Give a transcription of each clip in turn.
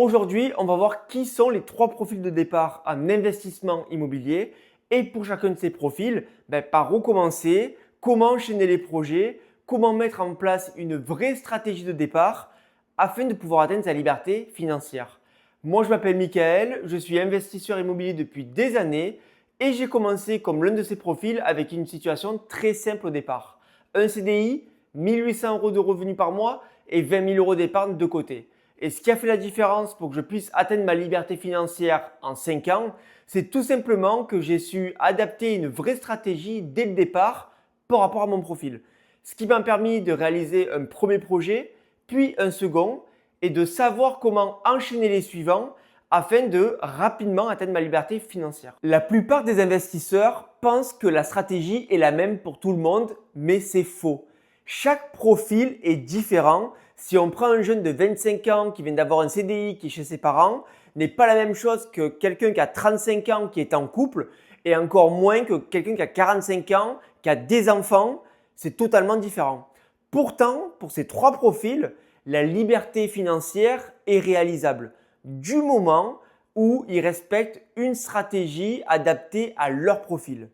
Aujourd'hui, on va voir qui sont les 3 profils de départ en investissement immobilier et pour chacun de ces profils, par où commencer, comment enchaîner les projets, comment mettre en place une vraie stratégie de départ afin de pouvoir atteindre sa liberté financière. Moi, je m'appelle Michael, je suis investisseur immobilier depuis des années et j'ai commencé comme l'un de ces profils avec une situation très simple au départ. Un CDI, 1800 euros de revenus par mois et 20 000 euros d'épargne de côté. Et ce qui a fait la différence pour que je puisse atteindre ma liberté financière en 5 ans, c'est tout simplement que j'ai su adapter une vraie stratégie dès le départ par rapport à mon profil. Ce qui m'a permis de réaliser un premier projet, puis un second, et de savoir comment enchaîner les suivants afin de rapidement atteindre ma liberté financière. La plupart des investisseurs pensent que la stratégie est la même pour tout le monde, mais c'est faux. Chaque profil est différent. Si on prend un jeune de 25 ans qui vient d'avoir un CDI, qui est chez ses parents, n'est pas la même chose que quelqu'un qui a 35 ans qui est en couple et encore moins que quelqu'un qui a 45 ans, qui a des enfants. C'est totalement différent. Pourtant, pour ces 3 profils, la liberté financière est réalisable du moment où ils respectent une stratégie adaptée à leur profil.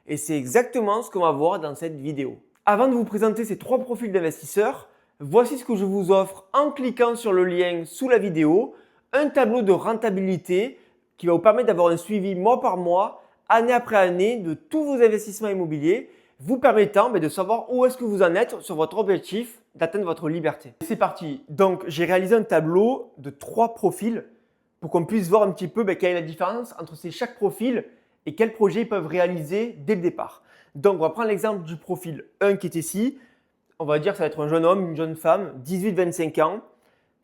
Et c'est exactement ce qu'on va voir dans cette vidéo. Avant de vous présenter ces 3 profils d'investisseurs, voici ce que je vous offre en cliquant sur le lien sous la vidéo, un tableau de rentabilité qui va vous permettre d'avoir un suivi mois par mois, année après année de tous vos investissements immobiliers, vous permettant de savoir où est-ce que vous en êtes sur votre objectif d'atteindre votre liberté. C'est parti. Donc, j'ai réalisé un tableau de 3 profils pour qu'on puisse voir un petit peu quelle est la différence entre chaque profil et quels projets ils peuvent réaliser dès le départ. Donc, on va prendre l'exemple du profil 1 qui est ici. On va dire que ça va être un jeune homme, une jeune femme, 18-25 ans,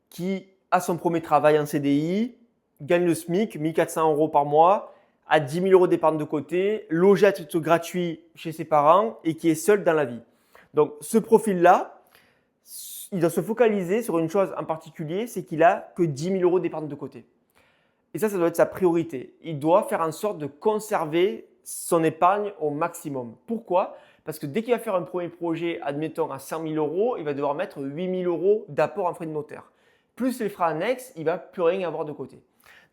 qui a son premier travail en CDI, gagne le SMIC, 1400 euros par mois, a 10 000 euros d'épargne de côté, logé à titre gratuit chez ses parents et qui est seul dans la vie. Donc, ce profil-là, il doit se focaliser sur une chose en particulier, c'est qu'il a que 10 000 euros d'épargne de côté. Et ça doit être sa priorité. Il doit faire en sorte de conserver son épargne au maximum. Pourquoi ? Parce que dès qu'il va faire un premier projet, admettons à 100 000 euros, il va devoir mettre 8 000 euros d'apport en frais de notaire. Plus les frais annexes, il ne va plus rien avoir de côté.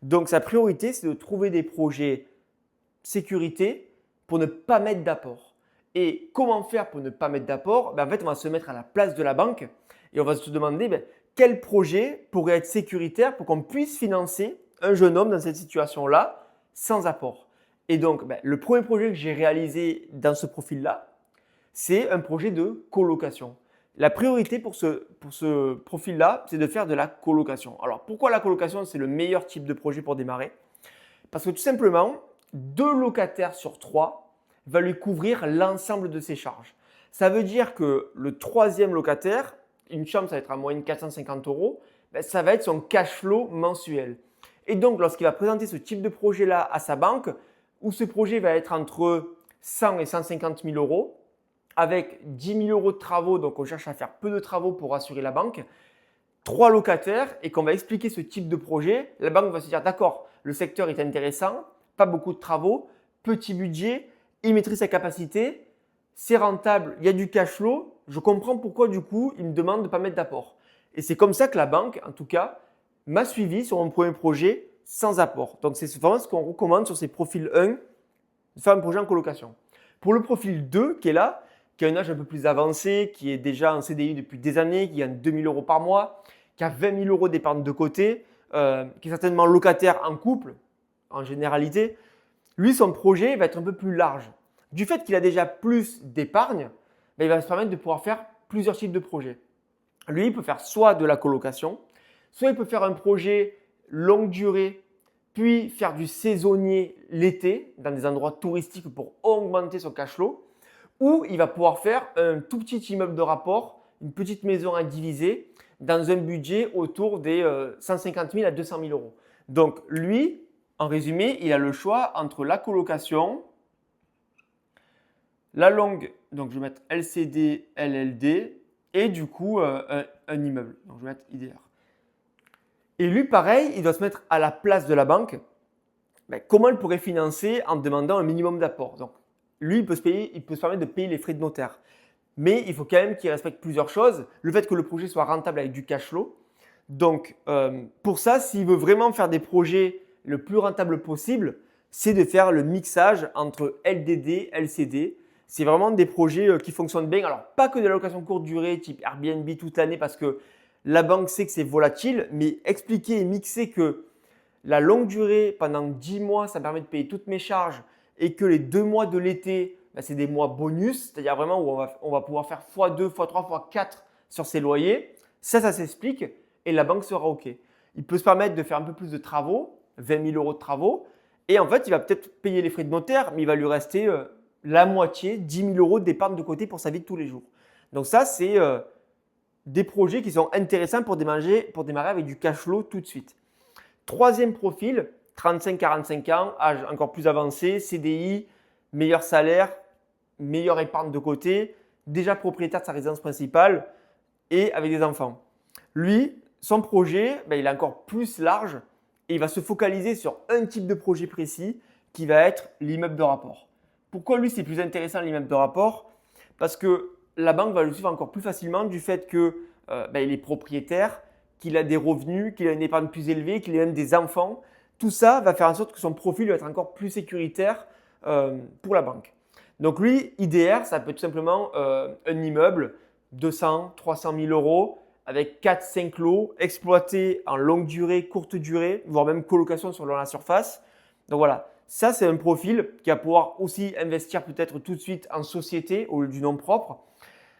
Donc sa priorité, c'est de trouver des projets sécurité pour ne pas mettre d'apport. Et comment faire pour ne pas mettre d'apport ? En fait, on va se mettre à la place de la banque et on va se demander quel projet pourrait être sécuritaire pour qu'on puisse financer un jeune homme dans cette situation-là sans apport. Et donc, le premier projet que j'ai réalisé dans ce profil-là, c'est un projet de colocation. La priorité pour ce profil-là, c'est de faire de la colocation. Alors, pourquoi la colocation, c'est le meilleur type de projet pour démarrer ? Parce que tout simplement, 2 locataires sur 3 va lui couvrir l'ensemble de ses charges. Ça veut dire que le 3e locataire, une chambre, ça va être en moyenne 450 euros, ça va être son cash flow mensuel. Et donc, lorsqu'il va présenter ce type de projet-là à sa banque, où ce projet va être entre 100 et 150 000 euros, avec 10 000 euros de travaux, donc on cherche à faire peu de travaux pour assurer la banque, 3 locataires et qu'on va expliquer ce type de projet, la banque va se dire d'accord, le secteur est intéressant, pas beaucoup de travaux, petit budget, il maîtrise sa capacité, c'est rentable, il y a du cash flow, je comprends pourquoi du coup il me demande de ne pas mettre d'apport. Et c'est comme ça que la banque, en tout cas, m'a suivi sur mon premier projet sans apport. Donc c'est vraiment ce qu'on recommande sur ces profils 1, de faire un projet en colocation. Pour le profil 2 qui est là, qui a un âge un peu plus avancé, qui est déjà en CDI depuis des années, qui gagne 2 000 euros par mois, qui a 20 000 euros d'épargne de côté, qui est certainement locataire en couple, en généralité, lui, son projet va être un peu plus large. Du fait qu'il a déjà plus d'épargne, il va se permettre de pouvoir faire plusieurs types de projets. Lui, il peut faire soit de la colocation, soit il peut faire un projet longue durée, puis faire du saisonnier l'été dans des endroits touristiques pour augmenter son cash flow, ou il va pouvoir faire un tout petit immeuble de rapport, une petite maison à diviser dans un budget autour des 150 000 à 200 000 euros. Donc lui, en résumé, il a le choix entre la colocation, la longue, donc je vais mettre LCD, LLD, et du coup un immeuble. Donc je vais mettre IDR. Et lui, pareil, il doit se mettre à la place de la banque. Comment il pourrait financer en demandant un minimum d'apport ? Donc lui, il peut se permettre de payer les frais de notaire. Mais il faut quand même qu'il respecte plusieurs choses. Le fait que le projet soit rentable avec du cash flow. Donc, pour ça, s'il veut vraiment faire des projets le plus rentable possible, c'est de faire le mixage entre LDD, LCD. C'est vraiment des projets qui fonctionnent bien. Alors, pas que de la location courte durée type Airbnb toute l'année parce que la banque sait que c'est volatile, mais expliquer et mixer que la longue durée, pendant 10 mois, ça permet de payer toutes mes charges et que les 2 mois de l'été, ben, c'est des mois bonus, c'est-à-dire vraiment où on va pouvoir faire x2, x3, x4 sur ses loyers. Ça s'explique et la banque sera OK. Il peut se permettre de faire un peu plus de travaux, 20 000 € de travaux, et en fait, il va peut-être payer les frais de notaire, mais il va lui rester la moitié, 10 000 € d'épargne de côté pour sa vie de tous les jours. Donc ça, c'est des projets qui sont intéressants pour démarrer avec du cash flow tout de suite. Troisième profil, 35-45 ans, âge encore plus avancé, CDI, meilleur salaire, meilleure épargne de côté, déjà propriétaire de sa résidence principale et avec des enfants. Lui, son projet, il est encore plus large et il va se focaliser sur un type de projet précis qui va être l'immeuble de rapport. Pourquoi lui, c'est plus intéressant l'immeuble de rapport? Parce que la banque va le suivre encore plus facilement du fait qu'il est propriétaire, qu'il a des revenus, qu'il a une épargne plus élevée, qu'il a même des enfants. Tout ça va faire en sorte que son profil va être encore plus sécuritaire pour la banque. Donc lui, IDR, ça peut être tout simplement un immeuble 200, 300 000 € avec 4-5 lots exploités en longue durée, courte durée, voire même colocation sur la surface. Donc voilà, ça c'est un profil qui va pouvoir aussi investir peut-être tout de suite en société au lieu du nom propre.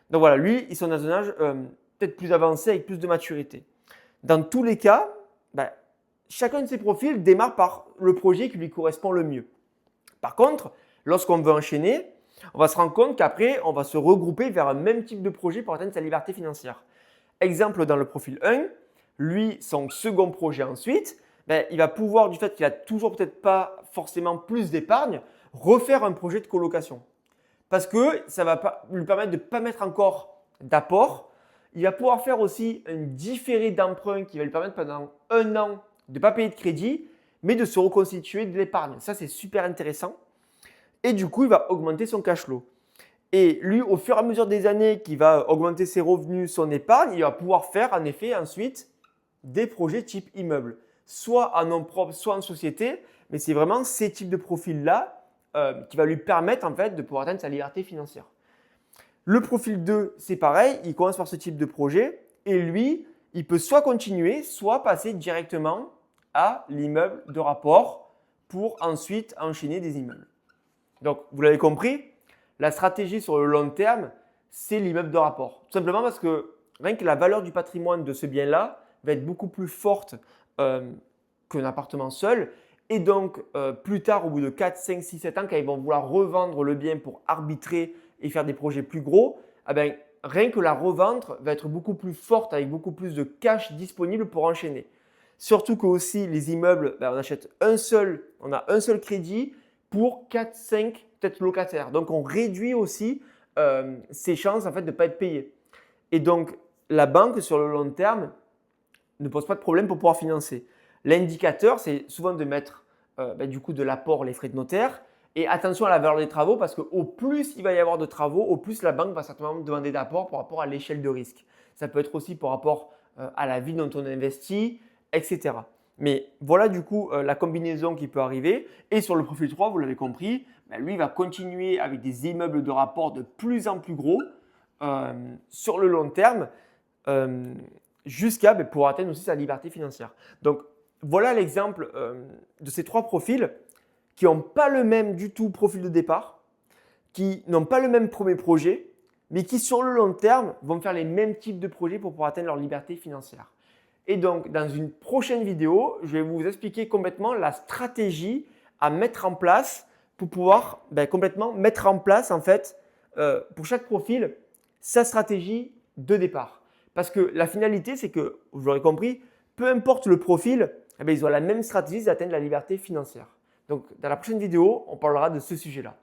Donc voilà, lui, ils sont dans un âge peut-être plus avancé avec plus de maturité. Dans tous les cas, chacun de ces profils démarre par le projet qui lui correspond le mieux. Par contre, lorsqu'on veut enchaîner, on va se rendre compte qu'après, on va se regrouper vers un même type de projet pour atteindre sa liberté financière. Exemple dans le profil 1, lui, son second projet ensuite, il va pouvoir, du fait qu'il n'a toujours peut-être pas forcément plus d'épargne, refaire un projet de colocation. Parce que ça va lui permettre de ne pas mettre encore d'apport. Il va pouvoir faire aussi un différé d'emprunt qui va lui permettre pendant 1 an de ne pas payer de crédit, mais de se reconstituer de l'épargne. Ça, c'est super intéressant. Et du coup, il va augmenter son cash flow. Et lui, au fur et à mesure des années qu'il va augmenter ses revenus, son épargne, il va pouvoir faire en effet ensuite des projets type immeuble, soit en nom propre, soit en société. Mais c'est vraiment ces types de profils-là qui va lui permettre en fait de pouvoir atteindre sa liberté financière. Le profil 2, c'est pareil, il commence par ce type de projet et lui, il peut soit continuer, soit passer directement à l'immeuble de rapport pour ensuite enchaîner des immeubles. Donc, vous l'avez compris, la stratégie sur le long terme, c'est l'immeuble de rapport. Tout simplement parce que rien que la valeur du patrimoine de ce bien-là va être beaucoup plus forte qu'un appartement seul. Et donc, plus tard, au bout de 4, 5, 6, 7 ans, quand ils vont vouloir revendre le bien pour arbitrer et faire des projets plus gros, rien que la revente va être beaucoup plus forte avec beaucoup plus de cash disponible pour enchaîner. Surtout que aussi les immeubles, on achète on a un seul crédit pour 4, 5 peut-être locataires. Donc, on réduit aussi ses chances en fait, de ne pas être payé. Et donc, la banque, sur le long terme, ne pose pas de problème pour pouvoir financer. L'indicateur, c'est souvent de mettre du coup de l'apport, les frais de notaire. Et attention à la valeur des travaux parce qu'au plus il va y avoir de travaux, au plus la banque va certainement demander d'apport par rapport à l'échelle de risque. Ça peut être aussi par rapport à la ville dont on investit, etc. Mais voilà du coup la combinaison qui peut arriver. Et sur le profil 3, vous l'avez compris, lui il va continuer avec des immeubles de rapport de plus en plus gros sur le long terme jusqu'à pouvoir atteindre aussi sa liberté financière. Donc voilà l'exemple de ces 3 profils qui n'ont pas le même du tout profil de départ, qui n'ont pas le même premier projet, mais qui sur le long terme vont faire les mêmes types de projets pour pouvoir atteindre leur liberté financière. Et donc, dans une prochaine vidéo, je vais vous expliquer complètement la stratégie à mettre en place pour pouvoir complètement mettre en place en fait pour chaque profil sa stratégie de départ. Parce que la finalité, c'est que, vous l'aurez compris, peu importe le profil, ils ont la même stratégie d'atteindre la liberté financière. Donc, dans la prochaine vidéo, on parlera de ce sujet-là.